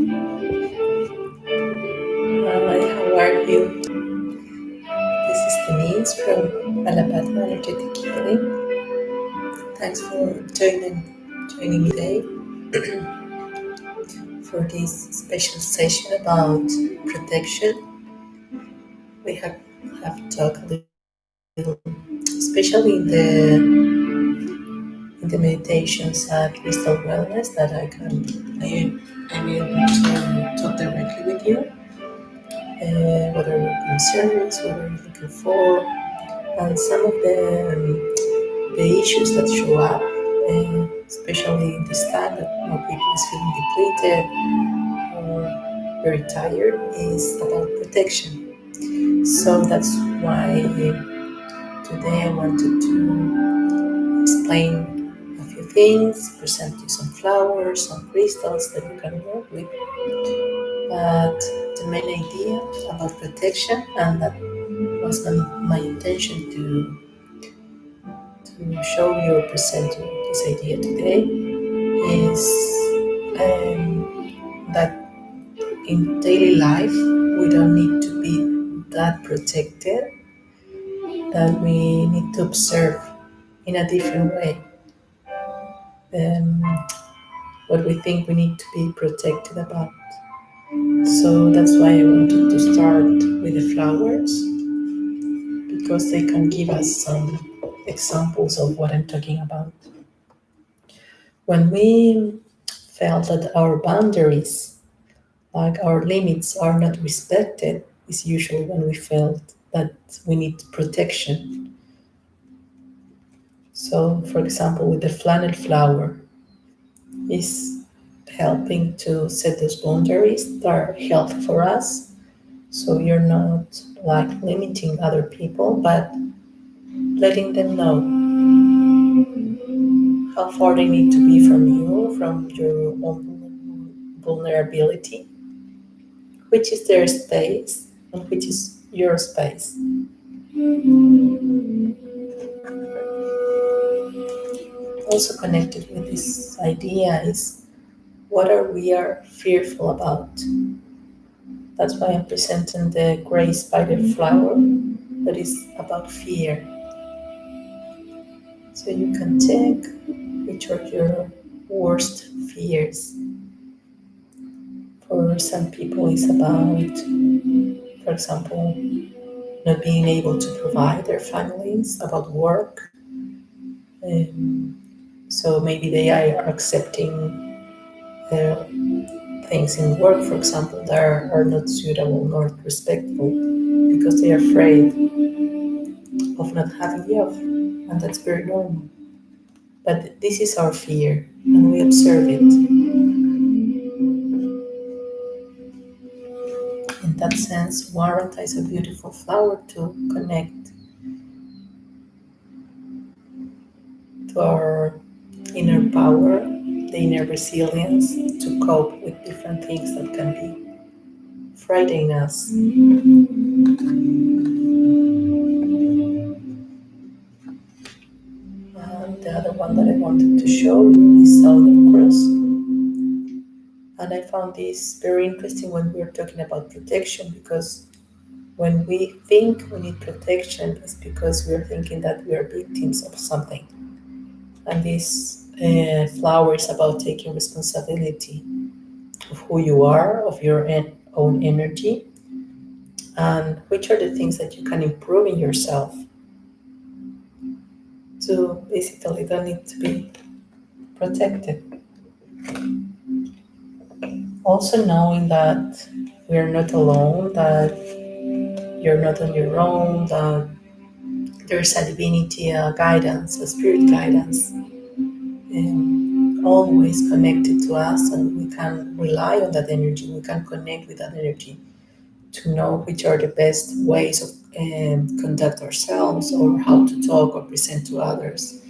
Hi, how are you? This is Denise from Alabama Energetic Healing. Thanks for joining me today for this special session about protection. We have talked a little, especially in the meditations at Crystal Wellness, that I'm able to talk directly with you. What are your concerns? What are you looking for? And some of the issues that show up, especially in this time that more people is feeling depleted or very tired, is about protection. So that's why today I wanted to explain a few things, present you some flowers, some crystals that you can work with. But the main idea about protection, and that was my intention to show you or present you this idea today, is that in daily life we don't need to be that protected, that we need to observe in a different way what we think we need to be protected about. So that's why I wanted to start with the flowers, because they can give us some examples of what I'm talking about. When we felt that our boundaries, like our limits, are not respected, is usually when we felt that we need protection. So, for example, with the flannel flower, is helping to set those boundaries that are healthy for us. So you're not like limiting other people, but letting them know how far they need to be from you, from your own vulnerability, which is their space and which is your space. Also connected with this idea is what are we are fearful about. That's why I'm presenting the gray spider flower that is about fear. So you can take which are your worst fears. For some people, it's about, for example, not being able to provide their families, about work. Um, so maybe they are accepting uh, things in work, for example, that are not suitable nor respectful because they are afraid of not having enough. And that's very normal. But this is our fear, and we observe it. In that sense, Warrant is a beautiful flower to connect to our inner power, the inner resilience to cope with different things that can be frightening us. And the other one that I wanted to show you is Southern Cross. And I found this very interesting when we are talking about protection, because when we think we need protection, it's because we are thinking that we are victims of something. And this flower is about taking responsibility of who you are, of your own energy, and which are the things that you can improve in yourself to basically don't need to be protected. Also knowing that we're not alone, that you're not on your own, that there's a divinity, a guidance, a spirit guidance, always connected to us, and we can rely on that energy, we can connect with that energy to know which are the best ways of conduct ourselves, or how to talk or present to others,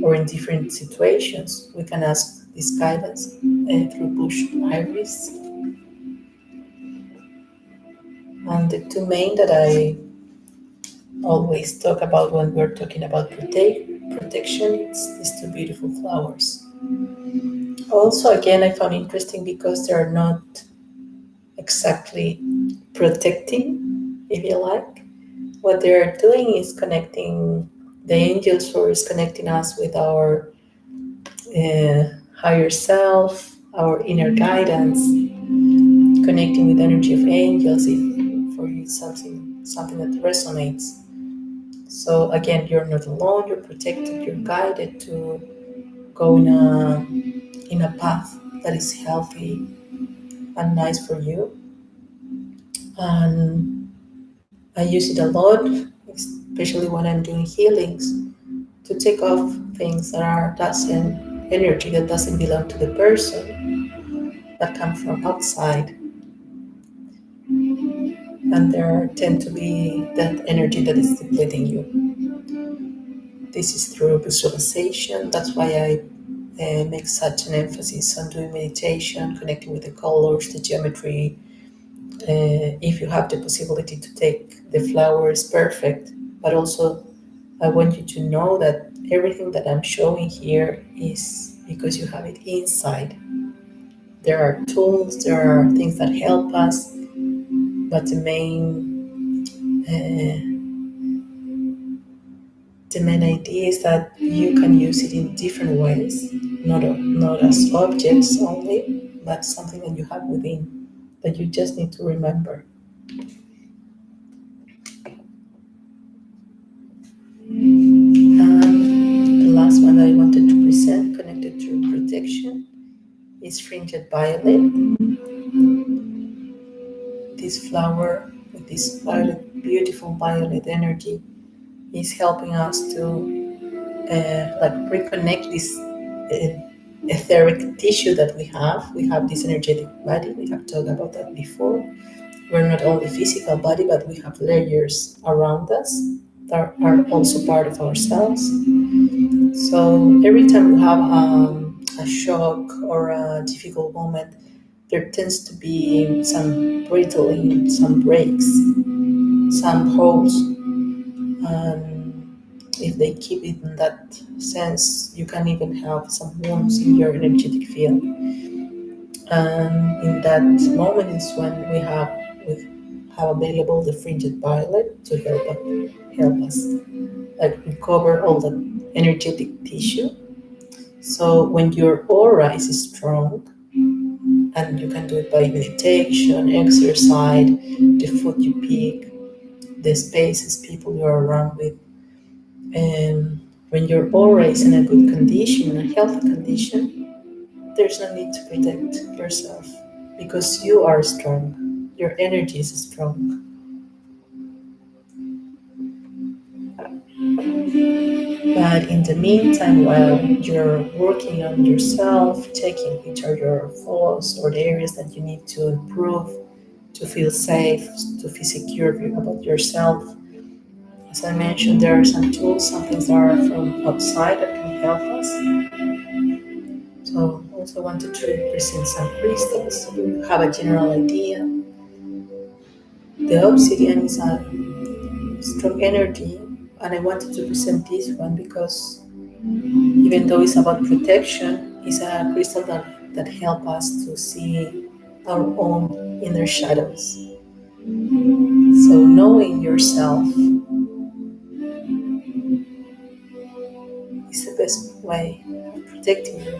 or in different situations. We can ask this guidance through bush iris. And the two main that I always talk about when we're talking about protection, it's these two beautiful flowers. Also, again, I found interesting because they're not exactly protecting, if you like. What they're doing is connecting the angels, or is connecting us with our uh, higher self, our inner guidance, connecting with the energy of angels. If for you it's something that resonates. So again, you're not alone. You're protected. You're guided to go in a path that is healthy and nice for you. And I use it a lot, especially when I'm doing healings, to take off things that are doesn't energy that doesn't belong to the person, that come from outside, and there tend to be that energy that is depleting you. This is through visualization. That's why I make such an emphasis on doing meditation, connecting with the colors, the geometry. If you have the possibility to take the flowers, perfect. But also, I want you to know that everything that I'm showing here is because you have it inside. There are tools, there are things that help us, but the main idea is that you can use it in different ways, not as objects only, but something that you have within that you just need to remember. And the last one that I wanted to present, connected to protection, is fringed violet. This flower with this violet, beautiful violet energy is helping us to like reconnect this etheric tissue that we have. We have this energetic body. We have talked about that before. We're not only physical body, but we have layers around us that are also part of ourselves. So every time we have a shock or a difficult moment, there tends to be some brittling, some breaks, some holes. And if they keep it in that sense, you can even have some wounds in your energetic field. And in that moment is when we have available the fringed violet to help us like recover all the energetic tissue. So when your aura is strong, and you can do it by meditation, exercise, the food you pick, the spaces, people you're around with, and when your aura is in a good condition, a healthy condition, there's no need to protect yourself because you are strong. Your energy is strong. But in the meantime, while you're working on yourself, checking which are your flaws or the areas that you need to improve to feel safe, to feel secure about yourself, as I mentioned, there are some tools, some things that are from outside that can help us. So I also wanted to present some crystals so you have a general idea. The obsidian is a strong energy, and I wanted to present this one because even though it's about protection, it's a crystal that helps us to see our own inner shadows. So knowing yourself is the best way of protecting you.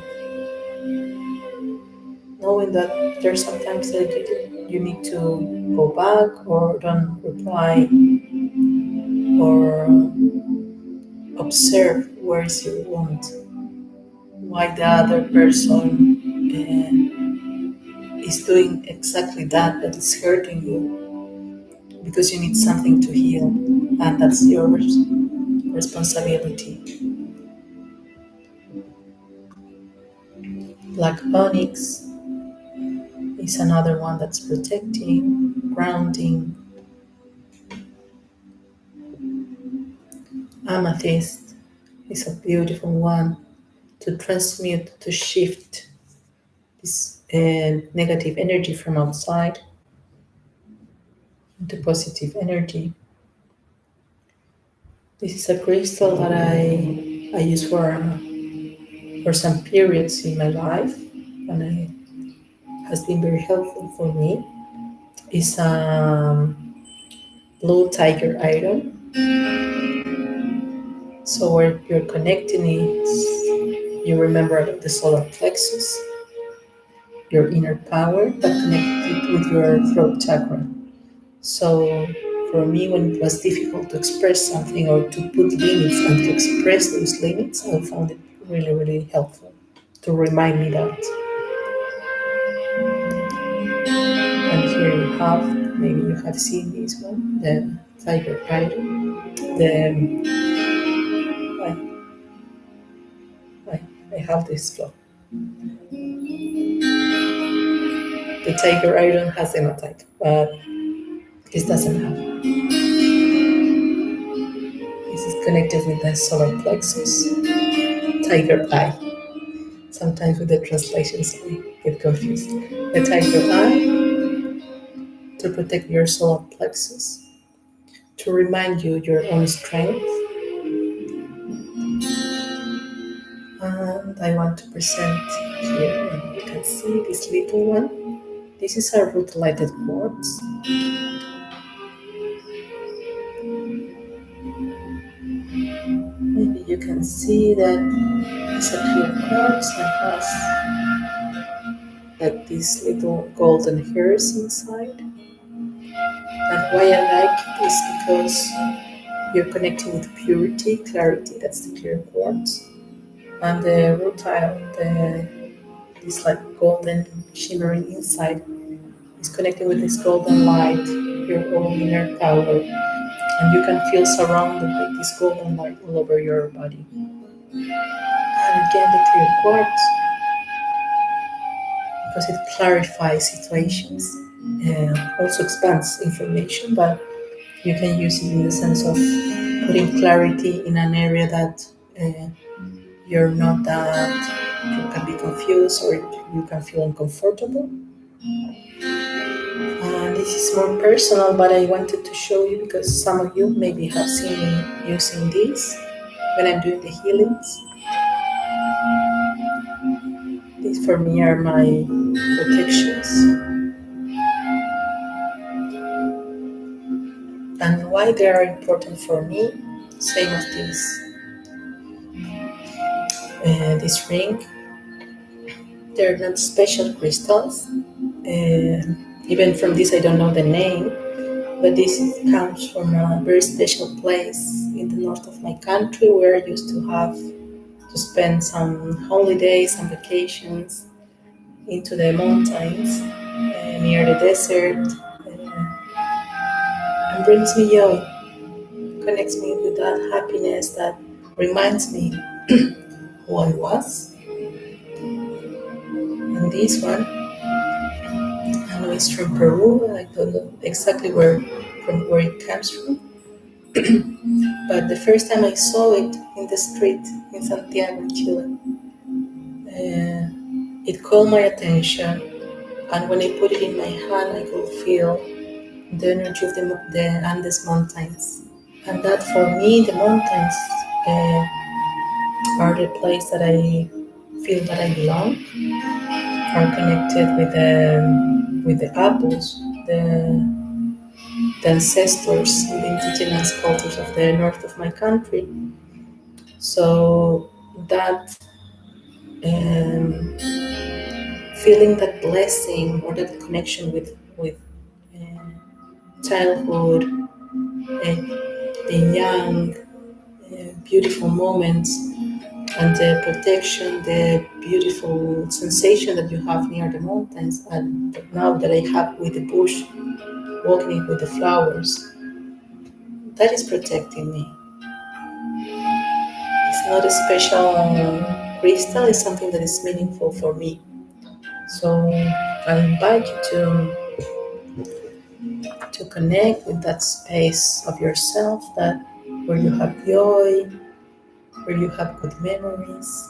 Knowing that there's sometimes that you need to go back or don't reply or observe where is your wound, why the other person is doing exactly that is hurting you, because you need something to heal, and that's your responsibility. Black onyx is another one that's protecting, grounding. Amethyst is a beautiful one to transmute, to shift this negative energy from outside into positive energy. This is a crystal that I use for or some periods in my life, and it has been very helpful for me, is blue tiger iron. So where you're connecting is, you remember about the solar plexus, your inner power, but connected with your throat chakra. So for me, when it was difficult to express something or to put limits and to express those limits, I found it really, really helpful to remind me that. And here you have, maybe you have seen this one, the tiger iron. The I, I have this flow. The tiger iron has hematite, but this doesn't have. This is connected with the solar plexus, tiger eye. Sometimes with the translations I get confused. The tiger eye to protect your solar plexus, to remind you your own strength. And I want to present here, and you can see this little one. This is a root lighted quartz. Maybe you can see that it's a clear quartz and has like these little golden hairs inside. And why I like it is because you're connecting with purity, clarity, that's the clear quartz. And the rutile, this like golden shimmering inside, is connecting with this golden light, your own inner power. And you can feel surrounded by this golden light all over your body. And again, the clear quartz, because it clarifies situations and also expands information, but you can use it in the sense of putting clarity in an area that you're not that, you can be confused or you can feel uncomfortable. This is more personal, but I wanted to show you because some of you maybe have seen me using this when I'm doing the healings. These for me are my protections. And why they are important for me, same as this ring. They're not special crystals. Even from this, I don't know the name, but this comes from a very special place in the north of my country where I used to spend some holidays and vacations into the mountains near the desert, and brings me joy, connects me with that happiness that reminds me who I was. And this one, I know it's from Peru. I don't know exactly from where it comes from. But the first time I saw it in the street in Santiago, Chile, it called my attention. And when I put it in my hand, I could feel the energy of the Andes mountains. And that for me, the mountains are the place that I feel that I belong, are connected with the apples, the ancestors, and the indigenous cultures of the north of my country. So that um, feeling that blessing or that connection with childhood, the young, beautiful moments, and the protection, the beautiful sensation that you have near the mountains, and now that I have with the bush, walking with the flowers, that is protecting me. It's not a special crystal, it's something that is meaningful for me. So I invite you to connect with that space of yourself that where you have joy, where you have good memories,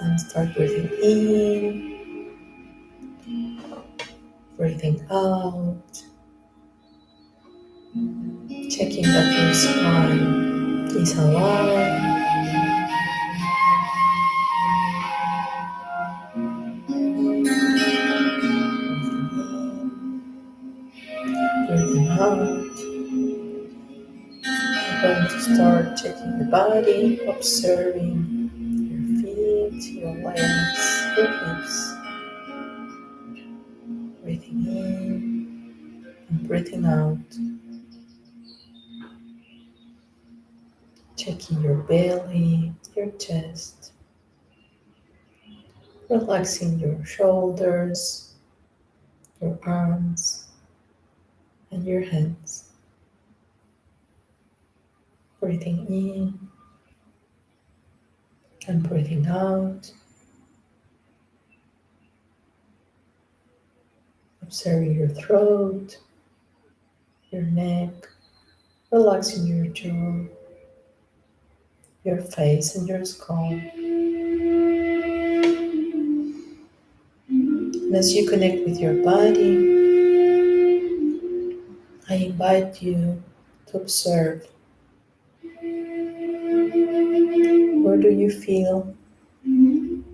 and start breathing in, breathing out, checking that your spine is aligned, to start checking your body, observing your feet, your legs, your hips, breathing in and breathing out, checking your belly, your chest, relaxing your shoulders, your arms, and your hands. Breathing in and breathing out, observing your throat, your neck, relaxing your jaw, your face, and your skull. And as you connect with your body, I invite you to observe, where do you feel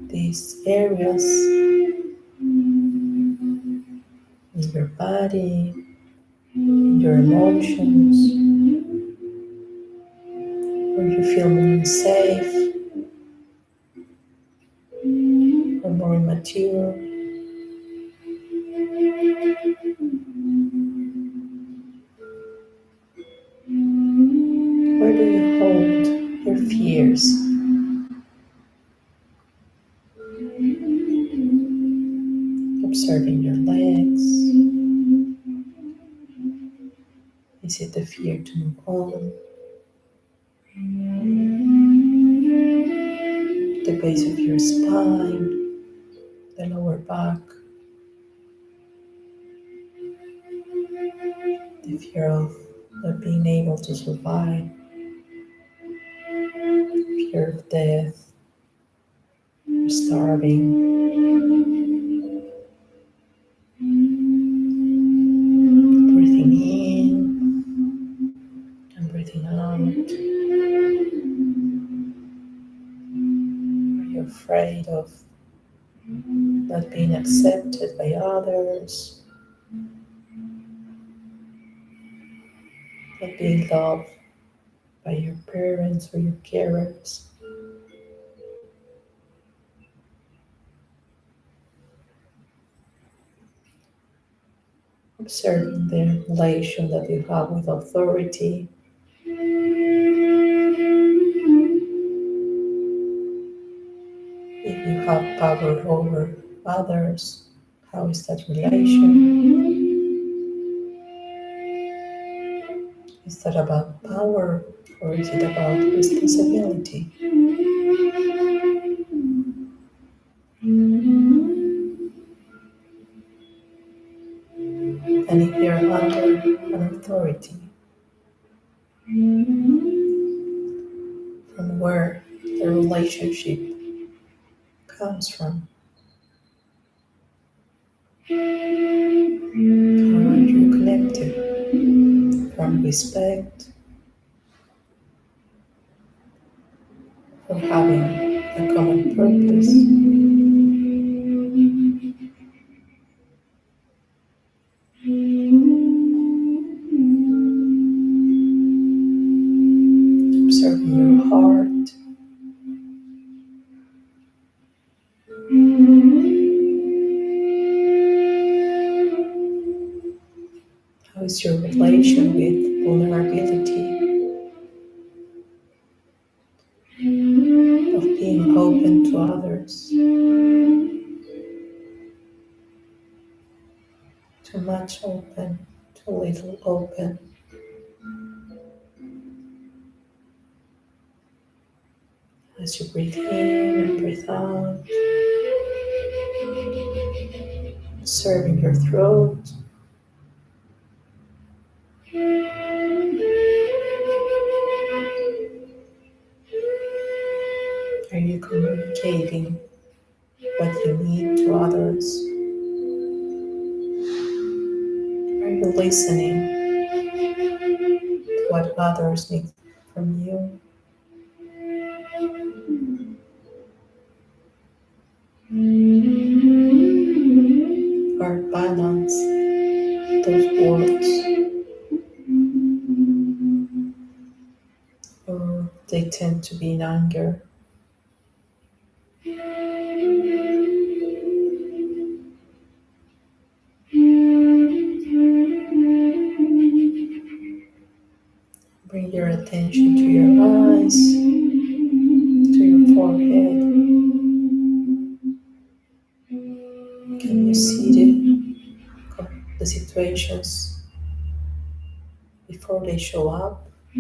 these areas in your body, in your emotions, where you feel more safe or more immature. Where do you hold your fears? Observing your legs. Is it the fear to move on? The base of your spine, the lower back, the fear of not being able to survive, fear of death, or starving. Breathing in and breathing out. Are you afraid of not being accepted by others, not being loved by your parents or your carers? Observing the relation that you have with authority. If you have power over others, how is that relation? Is that about power or is it about responsibility? And if you're under an authority, from where the relationship comes from, how are you connected? From respect, from having a common purpose, observing your heart, how is your relation with vulnerability, of being open to others, too much open, too little open. As you breathe in and breathe out, observing your throat, are you communicating what you need to others? Are you listening to what others need from you? Or balance those words? they tend to be in anger. Bring your attention to your eyes, to your forehead. Can you see the situations before they show up? Are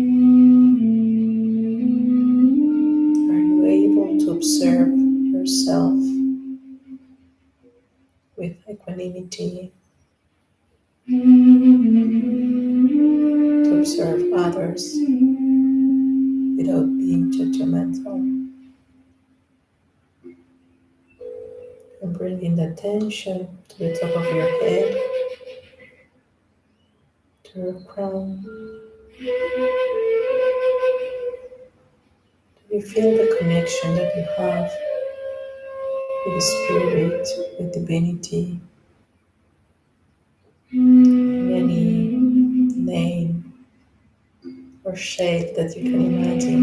you able to observe yourself with equanimity, to observe others without being judgmental, and bringing the attention to the top of your head, to your crown? Do you feel the connection that you have with the spirit, with divinity, in any name or shape that you can imagine?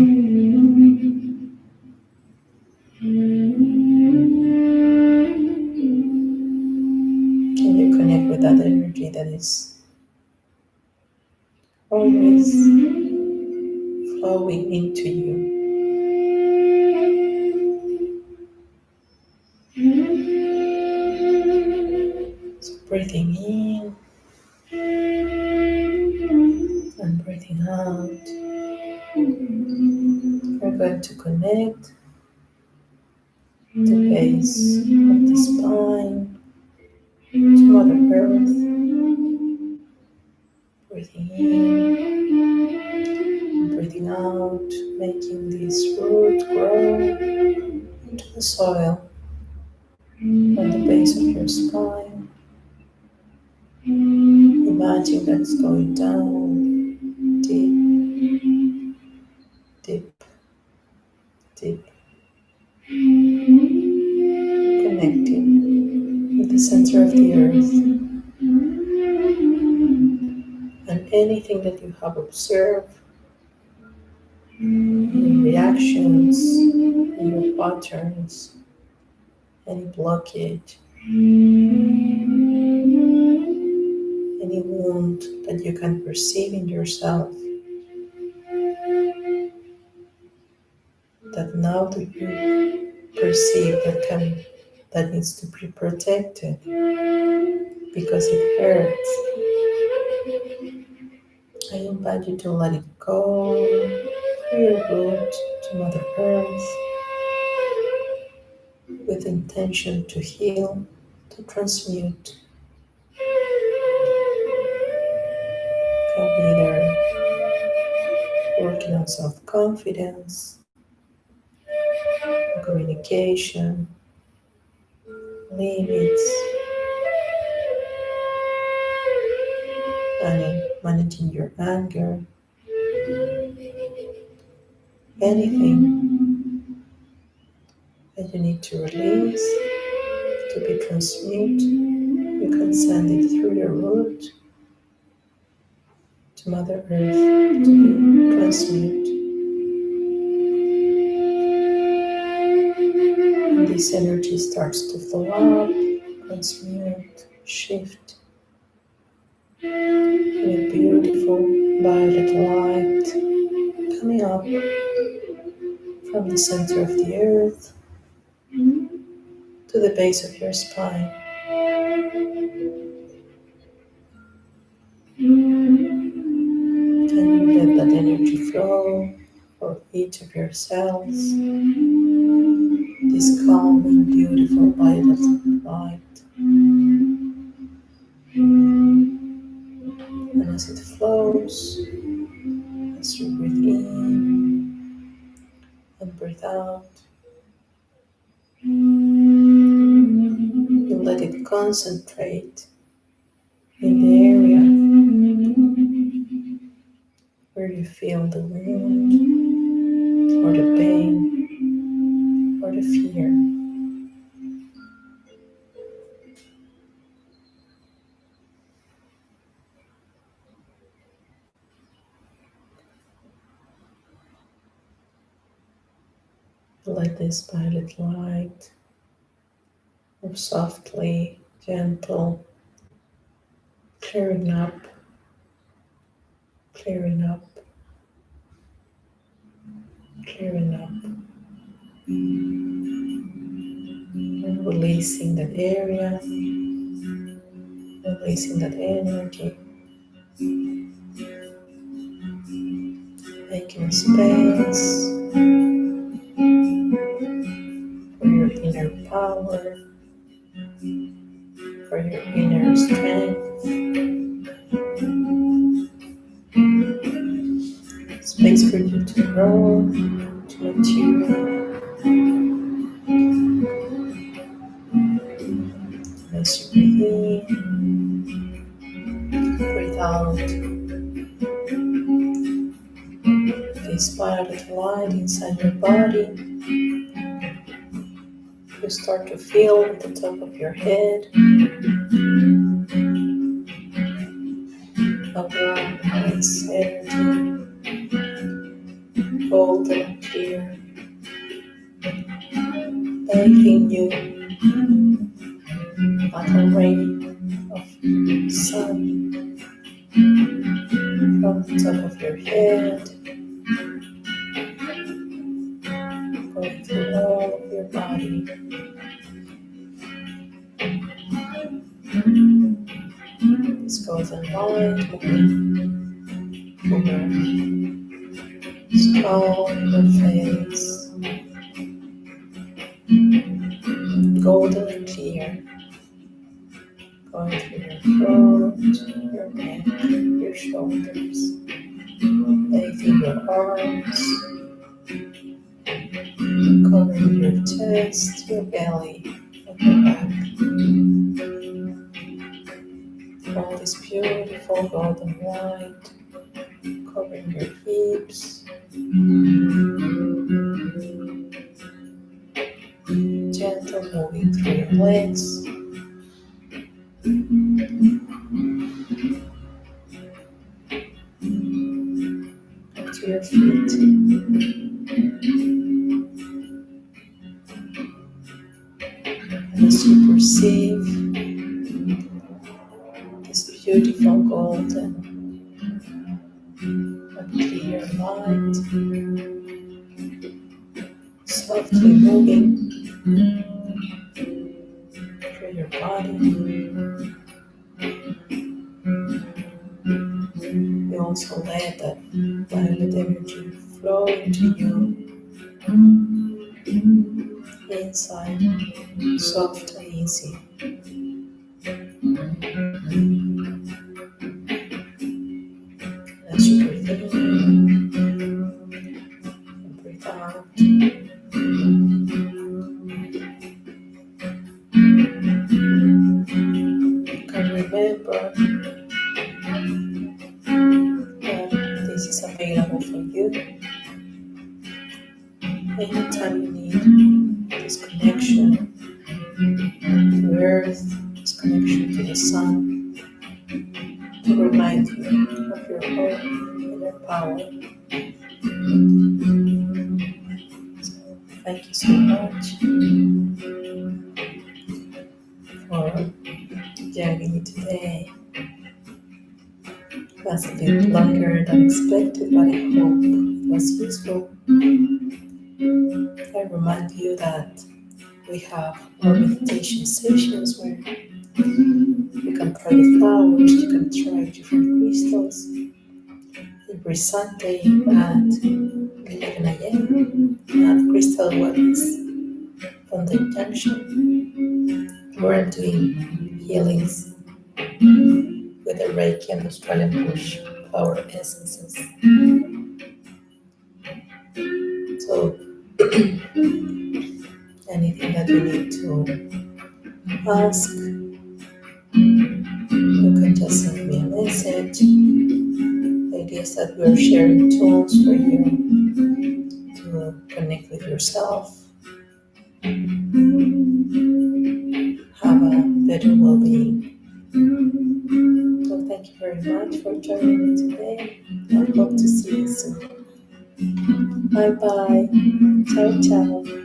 Can you connect with that energy that is always flowing into you? So breathing in and breathing out, we're going to connect the base of the spine to Mother Earth. Breathing in and breathing out, making this root grow into the soil on the base of your spine. Imagine that it's going down deep, deep, deep, connecting with the center of the earth. And anything that you have observed, any reactions, any patterns, any blockage, any wound that you can perceive in yourself, that now that you perceive that needs to be protected because it hurts. I invite you to let it go, from your root to Mother Earth, with intention to heal, to transmute. Can be either working on self-confidence, communication, limits, managing your anger, anything that you need to release, to be transmute, you can send it through your root to Mother Earth to be transmute. And this energy starts to flow up, transmute, shift in a beautiful violet light coming up from the center of the earth to the base of your spine. And you let that energy flow for each of your cells, this calm and beautiful violet light. And as it flows, as you breathe in and breathe out, you let it concentrate in the area where you feel the wound or the pain or the fear. let this violet light move softly, gentle, clearing up, clearing up, clearing up, and releasing that area, releasing that energy, making space for your inner power, for your inner strength, space for you to grow, to mature. As you breathe in, breathe out this violet light inside your body. You start to feel at the top of your head a warm, nice energy, golden and clear, bathing you like a ray of sun from the top of your head, going through all of your body. This golden light moving from your skull, your face, golden and clear, going through your throat, your neck, your shoulders, bathing your arms, covering your chest, your belly, and your back. All this beautiful golden light covering your hips, gentle moving through your legs, up to your feet. And as you perceive this beautiful golden and clear light softly moving through your body, you also let that violet energy flow into you inside, soft and easy. As you breathe in and breathe out, you can remember that this is available for you anytime you need this connection to earth, this connection to the sun, to remind you of your own inner power. So, thank you so much for joining me today. It was a bit longer than expected, but I hope it was useful. I remind you that we have our meditation sessions where you can try the flowers, you can try different crystals every Sunday at 11 a.m. at Crystal Wellness from the Junction, where I'm doing healings with the Reiki and Australian Bush flower essences. So anything that you need to ask, you can just send me a message. The idea is that we're sharing tools for you to connect with yourself, have a better well-being. So thank you very much for joining me today. I hope to see you soon. Bye bye. Ciao, ciao.